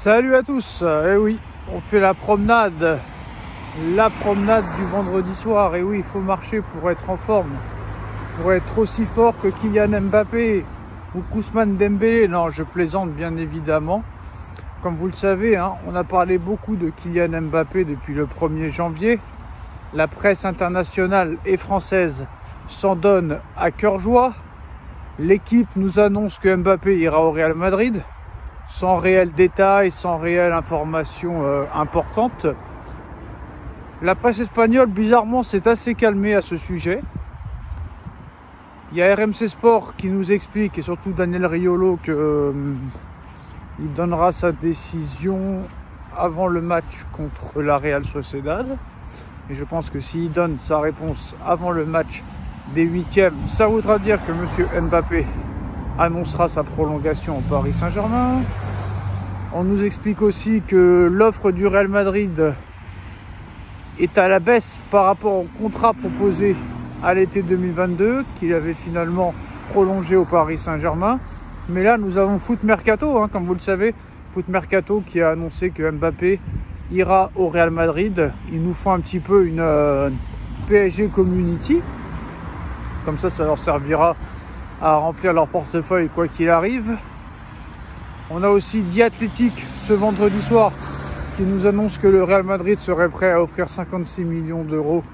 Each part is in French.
Salut à tous. Eh oui, on fait la promenade du vendredi soir. Et oui, il faut marcher pour être en forme, pour être aussi fort que Kylian Mbappé ou Ousmane Dembélé. Non, je plaisante bien évidemment. Comme vous le savez, on a parlé beaucoup de Kylian Mbappé depuis le 1er janvier. La presse internationale et française s'en donne à cœur joie. L'équipe nous annonce que Mbappé ira au Real Madrid, sans réel détail, sans réelle information importante. La presse espagnole, bizarrement, s'est assez calmée à ce sujet. Il y a RMC Sport qui nous explique, et surtout Daniel Riolo, qu'il donnera sa décision avant le match contre la Real Sociedad. Et je pense que s'il donne sa réponse avant le match des huitièmes, ça voudra dire que M. Mbappé annoncera sa prolongation au Paris Saint-Germain. On nous explique aussi que l'offre du Real Madrid est à la baisse par rapport au contrat proposé à l'été 2022, qu'il avait finalement prolongé au Paris Saint-Germain. Mais là, nous avons Foot Mercato, comme vous le savez, Foot Mercato qui a annoncé que Mbappé ira au Real Madrid. Ils nous font un petit peu une PSG Community. Comme ça leur servira à remplir leur portefeuille quoi qu'il arrive. On a aussi The Athletic ce vendredi soir qui nous annonce que le Real Madrid serait prêt à offrir 56 millions d'euros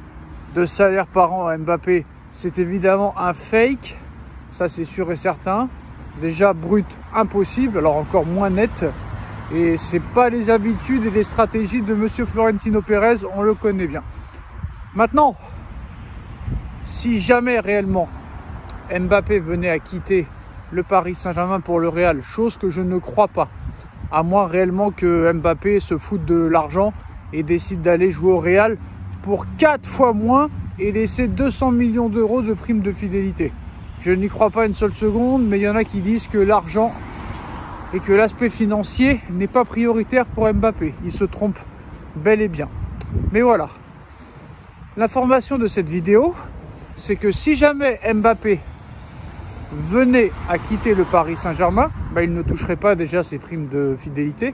de salaire par an à Mbappé. C'est évidemment un fake, ça c'est sûr et certain. Déjà brut, impossible, alors encore moins net. Et c'est pas les habitudes et les stratégies de Monsieur Florentino Pérez, on le connaît bien. Maintenant, si jamais réellement Mbappé venait à quitter le Paris Saint-Germain pour le Real, chose que je ne crois pas, à moins réellement que Mbappé se foute de l'argent et décide d'aller jouer au Real pour 4 fois moins et laisser 200 millions d'euros de prime de fidélité. Je n'y crois pas une seule seconde, mais il y en a qui disent que l'argent et que l'aspect financier n'est pas prioritaire pour Mbappé. Il se trompe bel et bien. Mais voilà. L'information de cette vidéo, c'est que si jamais Mbappé venait à quitter le Paris Saint-Germain, il ne toucherait pas déjà ses primes de fidélité.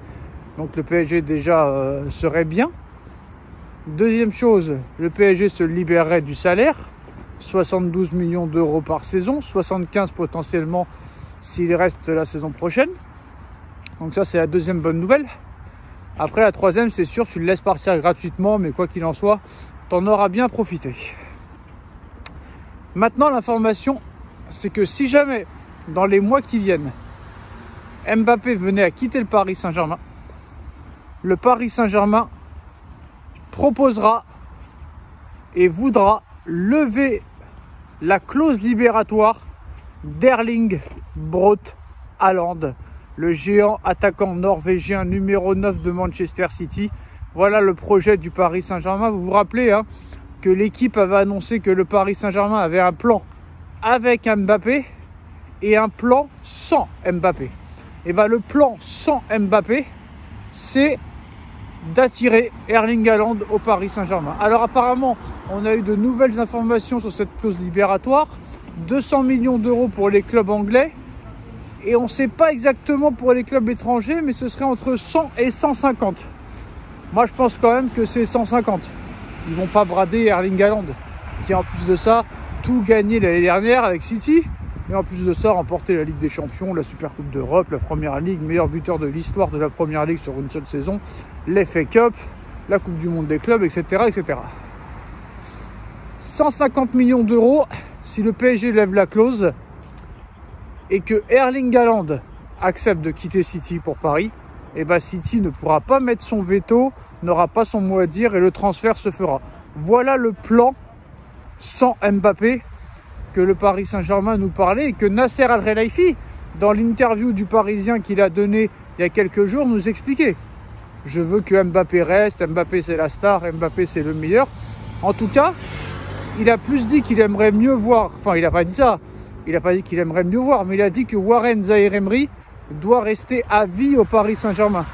Donc le PSG déjà serait bien. Deuxième chose, le PSG se libérerait du salaire. 72 millions d'euros par saison, 75 potentiellement s'il reste la saison prochaine. Donc ça c'est la deuxième bonne nouvelle. Après la troisième, c'est sûr, tu le laisses partir gratuitement, mais quoi qu'il en soit, t'en auras bien profité. Maintenant l'information, c'est que si jamais dans les mois qui viennent, Mbappé venait à quitter le Paris Saint-Germain, le Paris Saint-Germain proposera et voudra lever la clause libératoire d'Erling Braut Haaland, le géant attaquant norvégien numéro 9 de Manchester City. Voilà le projet du Paris Saint-Germain. Vous vous rappelez que l'équipe avait annoncé que le Paris Saint-Germain avait un plan avec Mbappé et un plan sans Mbappé. Et le plan sans Mbappé, c'est d'attirer Erling Haaland au Paris Saint-Germain. Alors apparemment, on a eu de nouvelles informations sur cette clause libératoire. 200 millions d'euros pour les clubs anglais. Et on ne sait pas exactement pour les clubs étrangers, mais ce serait entre 100 et 150. Moi, je pense quand même que c'est 150. Ils ne vont pas brader Erling Haaland, qui en plus de ça, tout gagné l'année dernière avec City. Et en plus de ça, remporter la Ligue des Champions, la Super Coupe d'Europe, la Première Ligue, meilleur buteur de l'histoire de la Première Ligue sur une seule saison, l'FA Cup, la Coupe du Monde des clubs, etc., etc. 150 millions d'euros si le PSG lève la clause et que Erling Haaland accepte de quitter City pour Paris, et City ne pourra pas mettre son veto, n'aura pas son mot à dire et le transfert se fera. Voilà le plan sans Mbappé que le Paris Saint-Germain nous parlait et que Nasser Al-Khelaifi, dans l'interview du Parisien qu'il a donné il y a quelques jours, nous expliquait. Je veux que Mbappé reste, Mbappé c'est la star, Mbappé c'est le meilleur. En tout cas, il a plus dit qu'il aimerait mieux voir, enfin il n'a pas dit ça, il n'a pas dit qu'il aimerait mieux voir, mais il a dit que Warren Zaïre-Emery doit rester à vie au Paris Saint-Germain.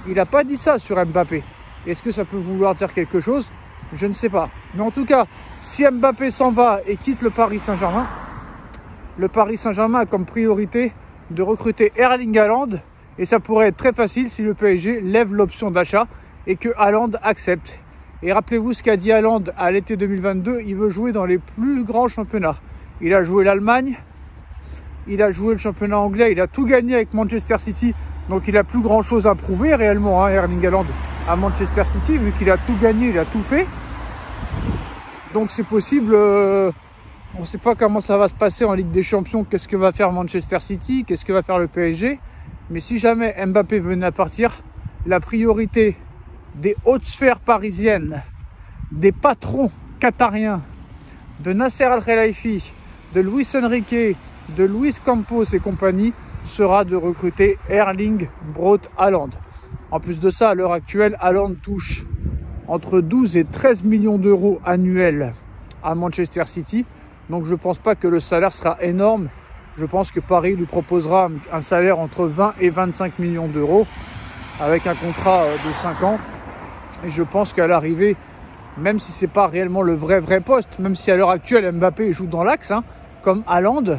Il n'a pas dit ça sur Mbappé. Est-ce que ça peut vouloir dire quelque chose ? Je ne sais pas. Mais en tout cas, si Mbappé s'en va et quitte le Paris Saint-Germain a comme priorité de recruter Erling Haaland Et ça pourrait être très facile si le PSG lève l'option d'achat et que Haaland accepte. Et rappelez-vous ce qu'a dit Haaland à l'été 2022, il veut jouer dans les plus grands championnats. Il a joué l'Allemagne, il a joué le championnat anglais, il a tout gagné avec Manchester City. Donc il a plus grand chose à prouver réellement, hein, Erling Haaland à Manchester City, vu qu'il a tout gagné, il a tout fait. Donc c'est possible, on ne sait pas comment ça va se passer en Ligue des Champions, qu'est-ce que va faire Manchester City, qu'est-ce que va faire le PSG. Mais si jamais Mbappé venait à partir, la priorité des hautes sphères parisiennes, des patrons qatariens, de Nasser Al-Khelaifi, de Luis Enrique, de Luis Campos et compagnie, sera de recruter Erling Braut Haaland. En plus de ça, à l'heure actuelle, Haaland touche entre 12 et 13 millions d'euros annuels à Manchester City. Donc je ne pense pas que le salaire sera énorme. Je pense que Paris lui proposera un salaire entre 20 et 25 millions d'euros avec un contrat de 5 ans. Et je pense qu'à l'arrivée, même si ce n'est pas réellement le vrai poste, même si à l'heure actuelle Mbappé joue dans l'axe, hein, comme Haaland,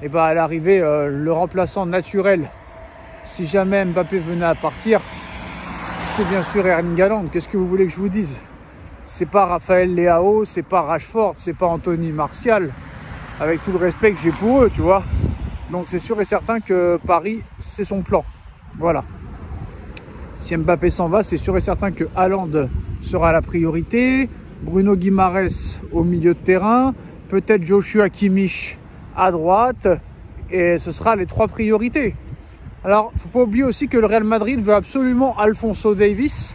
et ben à l'arrivée, le remplaçant naturel, si jamais Mbappé venait à partir, c'est bien sûr Erling Haaland. Qu'est-ce que vous voulez que je vous dise? C'est pas Raphaël Leao, c'est pas Rashford, c'est pas Anthony Martial, avec tout le respect que j'ai pour eux, tu vois. Donc c'est sûr et certain que Paris, c'est son plan. Voilà. Si Mbappé s'en va, c'est sûr et certain que Haaland sera la priorité, Bruno Guimaraes au milieu de terrain, peut-être Joshua Kimmich à droite, et ce sera les 3 priorités. Alors, il ne faut pas oublier aussi que le Real Madrid veut absolument Alphonso Davies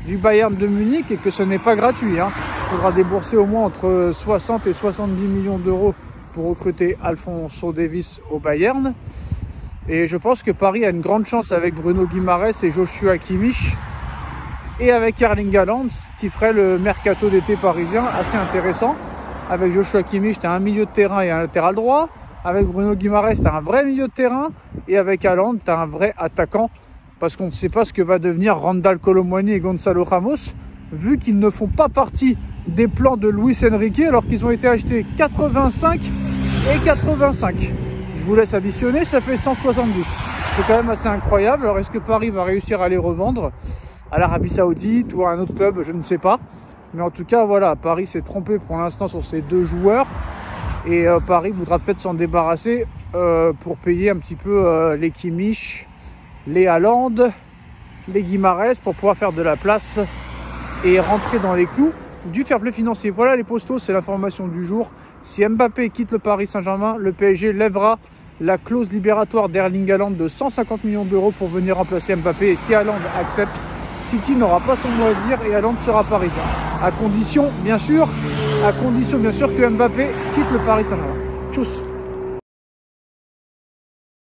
du Bayern de Munich et que ce n'est pas gratuit, hein. Il faudra débourser au moins entre 60 et 70 millions d'euros pour recruter Alphonso Davies au Bayern. Et je pense que Paris a une grande chance avec Bruno Guimaraes et Joshua Kimmich et avec Erling Haaland, ce qui ferait le mercato d'été parisien assez intéressant. Avec Joshua Kimmich, tu as un milieu de terrain et un latéral droit. Avec Bruno Guimaraes, tu as un vrai milieu de terrain. Et avec Haaland, tu as un vrai attaquant. Parce qu'on ne sait pas ce que va devenir Randal Kolo Muani et Gonzalo Ramos, vu qu'ils ne font pas partie des plans de Luis Enrique, alors qu'ils ont été achetés 85 et 85. Je vous laisse additionner, ça fait 170. C'est quand même assez incroyable. Alors est-ce que Paris va réussir à les revendre à l'Arabie Saoudite ou à un autre club? Je ne sais pas. Mais en tout cas, voilà, Paris s'est trompé pour l'instant sur ces 2 joueurs. Et Paris voudra peut-être s'en débarrasser pour payer un petit peu les Kimmich, les Haaland, les Guimaraes, pour pouvoir faire de la place et rentrer dans les clous du fair play financier. Voilà les postos, c'est l'information du jour. Si Mbappé quitte le Paris Saint-Germain, le PSG lèvera la clause libératoire d'Erling Haaland de 150 millions d'euros pour venir remplacer Mbappé. Et si Haaland accepte, City n'aura pas son mot à dire et Haaland sera parisien. À condition bien sûr que Mbappé quitte le Paris Saint-Germain. Tchuss.